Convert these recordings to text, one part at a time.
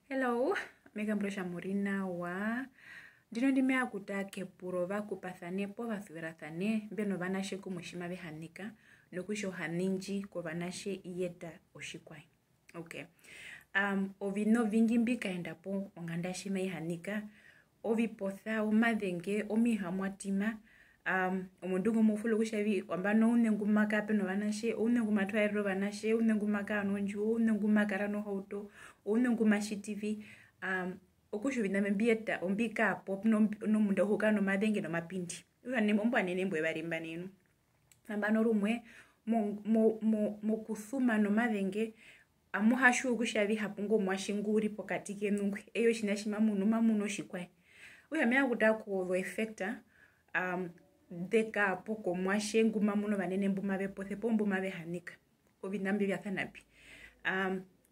Hello, mekambrosha murina wa ndinondimea kutake puro vakupathane po vathuverathane mbeno vanashe kumushima vehanika nokusho haninji ko vanashe iyeta oshikwai. Okay. Ovino vingi mbikaenda po ongandashima ihanika ovipotha omadhenge omihamwatima omundungu mufulu kushavi ambano unengumaka peno vanashe unengumatwairo vanashe unengumaka anonju unengumaka rano hauto unenguma TV okusho vinambieta ombika pop no munda huka no madhenge no mapindi uyane mombo anenembo evarimba nenu ambano rumwe mo kuthuma no madhenge amuhashu kushavi hapungo mwashinguri pokati kenungwe eyo shinashima mamuno shikwai uyamea kutako the effector deka poko mwashe nguma muno vanene mbuma vepothe pombo mave hanika ovinambi vyathanapi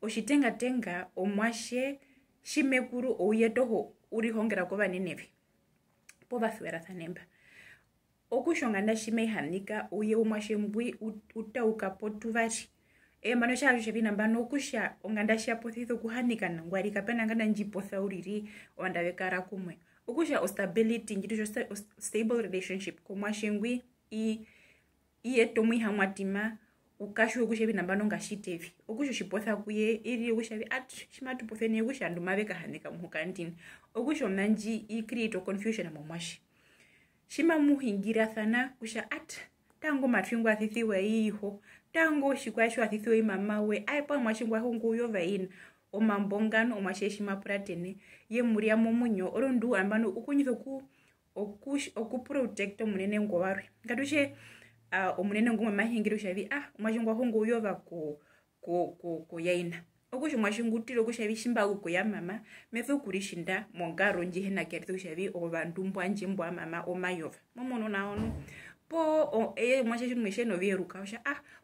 oshitenga omwashe shimekuru oyetoho uri hongera ko vanenevi po vathuverathane okushonga ndashime hanika uye omwashe mbwi utauka potuvari mano shacho shevinambano okusha ongandashia pothitho kuhanika nangwari kapena nganda njipotha uriri ondavekara kumwe okusha stability ngito stable relationship komwashengwi iyetomwi hamwatima ukashu okusha vinambano ngashitevi okusho shipotha kuye iri okusha shimatu pothene okusha ndumaveka hanika muhukantini okusho mnanji create confusion momwashi shima muhingira thana kusha tango matringwa athithiwe iho tango shikwashu athithiwe mamawe aipa mwashingwa hungu yo vaina omambongano omwasheshi mapuratene ye muria momunyo orondu ambano ukunyitho ku protect omunene ngowarwe ngatushe omunene ngomwe mahingiro shavi mwashingwa hungu yo va ko yaina okusho mwashingutiro kushavi shimba uko ya mama metho kurishinda mongaro njihena kertho shavi ovandumbwa njimbo mama omayova momono naono po mwasheshi mweshe no vieruka osha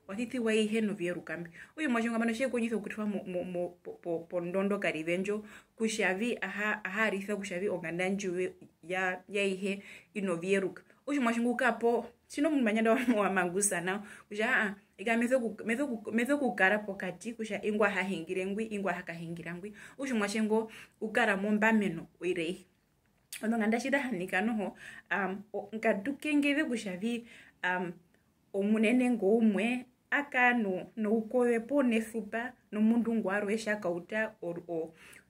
wathithi wa ihe no vierukambi uyo mwashonga mano she kunyitho kutwa po ndondo karivenjo kushavi ritha kushavi ongandanjuwe ya ihe ino vieruka uyo mwashunguka po sino mumanyanda wa mangusana kusha ika metho kukara pokati kusha ingwa hahingire ngwi ingwa hakahingira ngwi uyo mwashengo ukara mombameno oirei ondonga ndashida hanika noho nkatukengeve kushavi omunene ngomwe akano no ukowe po nefupa no mundu ngwaro eshakauta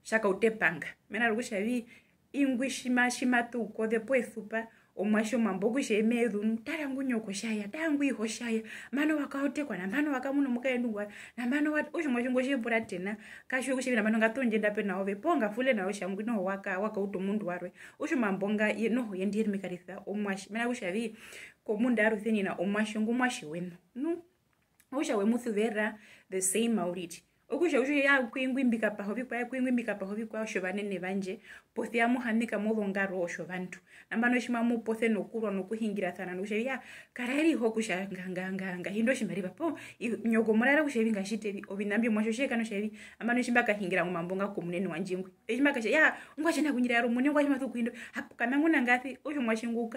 shakaute panga mena kushavi ingwi shima tu ukode po efupa omwasho mambo kusheme dhunu tarangu nyoko shaya tangu iho shaya mano wakaute kwa nambano wakamuno mukaendungwa nambano wat osho mwasho shebura tena kasho kushavi nambano ngatonje ndape naove ponga fule na oshangu no waka uto mundu warwe osho mambonga no yendiri mikaritha omwashi mena kushavi ko munda arutheni na omwasho ngomwashi wenu no osha we muthuvera the same auriti okusha usho ya kuingwimbika pahovi kwa osho vanene vanje pothia muhanika movongaro osho vantu nambano shima mupothe nokurwa nokuhingira thana nosha ya karari ho kusha nganga hindo shimari papo nyoko morara kusha vinga shitevi ovinambi mwasho sheka no shavi ambano shimba kahingira mumambonga komunene wanjingwe shimba kasha ya ngwachina kunyira yaro munene ngwachima thukuindo hapo kamanguna ngathi osho mwashingu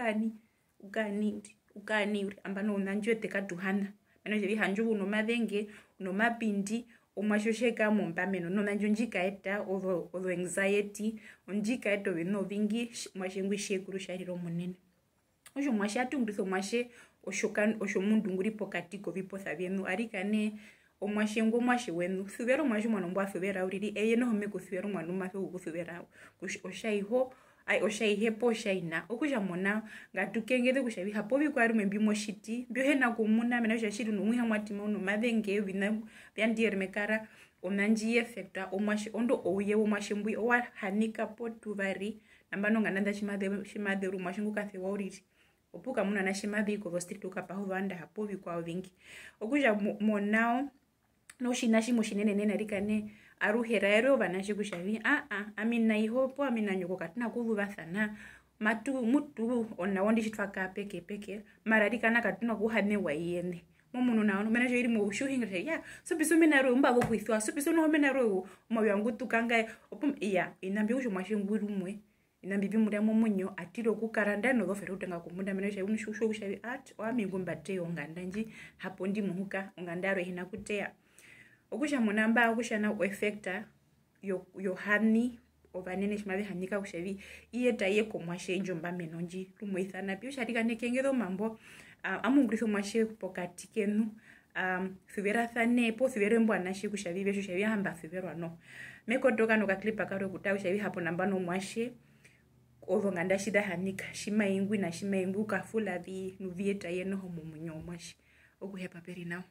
ukani ambano unanjwe tekatuhana mano jevi hanju uno madhenge uno mapindi omwashosheka mombameno no nanjo njikaeta ovo anxiety onjikaeta vino vingi mwashengwi shekuru shariro munene osho mwashe atungritho mwashe osho mundu nguri pokati ko vipotha vyenu arikane omwashengo mwashe wenu thuvero mwashe mwana mbwa thuvera uriri eye no home kuthuvero mwana matho kuthuvera oshaiho oshaihepo shaina okusha mona ngatukengeze kushavi hapo bikwari mwembimo shiti byohena kumuna mena shashiri no mwiha mwatima no madhenge vina byandire mekara onanji effecta omwashe ondo ouye omwashe mbwi owa hanika potuvari nambano ngananda shimade rumwashe ngukathe wauriti opuka muna na shimade ko street ukapaho vanda hapo bikwa vingi okusha monao no shinashi moshinene nene rikane aruhera ero vanashe kushavi amina ihopo amina nyoko katina kuvuvathana mutu ona wondi chitwaka peke marari kana katina kuhane wayene momuno nawo mena jo iri mo shuhinga ya sopiso menaro mbavo kuithwa sopiso no menaro mo yangu tukanga opum inambi usho mwashinguru mwe inambi bimuri momunyo atiro kukaranda no dofero utenga kumunda mena jo unishusho kushavi wamingu mbate ongandanji hapo ndi muhuka ongandaro hina kutea okusha munamba okusha na effecta yohani ovanene shimavi hanika kushavi iyeta iye komwashe njomba menonji rumoithana pio sharika nekengedo mambo amungritho mwashe pokati kenu thuverathane po thuvere mbwanashi kushavi vesho shavi hamba thuverwa no mekotoka no kaklipa karo kutau shavi hapo nambano mwashe ovonganda shida hanika shimaingwi na shimaingwi kafula vi nuvieta yeno homo munyo mwashi okuhepa peri nao.